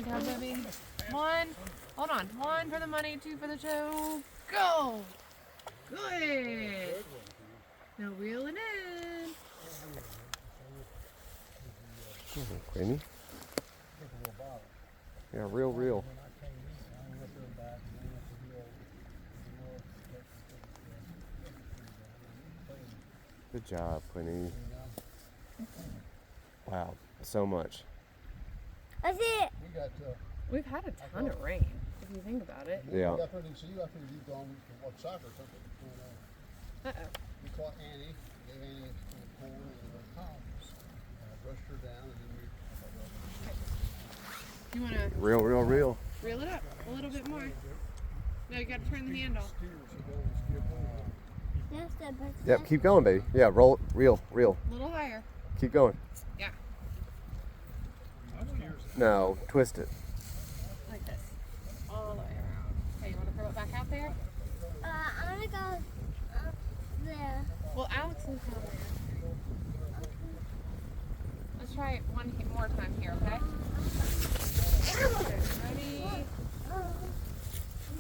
Good job, baby. One. Hold on. One for the money, two for the show. Go. Good. Now reel it in. Queenie. Yeah, real. Good job, Queenie. Wow, so much. That's it. We've had a ton of rain, if you think about it. Yeah. I figured you'd gone to watch soccer or something. Uh-oh. We caught Annie, gave Annie some corn and pounds. Brushed her down and then You want to Real. reel it up a little bit more? No, you got to turn the handle. Yes, but Yep, keep going, baby. Yeah, roll, reel. A little higher. Keep going. Yeah. No, twist it. Like this. All the way around. Okay, you want to throw it back out there? I'm gonna go up there. Well, Alex is down there. Let's try it one more time here, okay? Ready?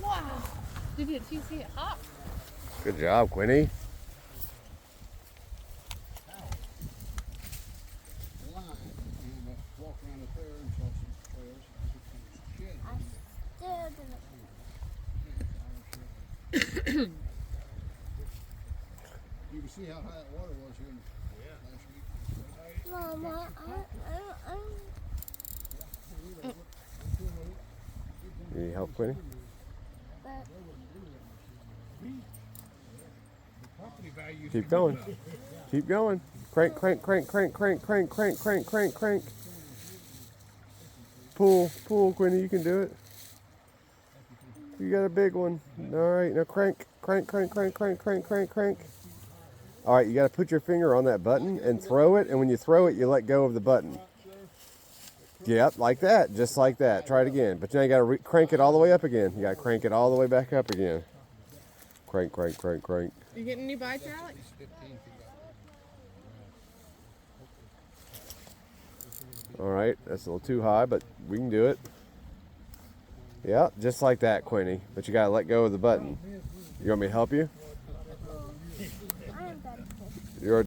Wow. Did you see it hop? Good job, Queenie. line and walked around up there and saw some trails. Shed. I still didn't. You can see how high that water was here last week. Mama, You need help, Queenie? Keep going. Keep going. Crank. Pull, Queenie, you can do it. You got a big one. All right, now crank. All right, you got to put your finger on that button and throw it, and when you throw it, you let go of the button. Yep, like that, just like that. Try it again, but now you got to crank it all the way up again. You got to crank it all the way back up again. Crank. You getting any bites, Alex? All right, that's a little too high, but we can do it. Yeah, just like that, Queenie. But you got to let go of the button. You want me to help you? I am better. You're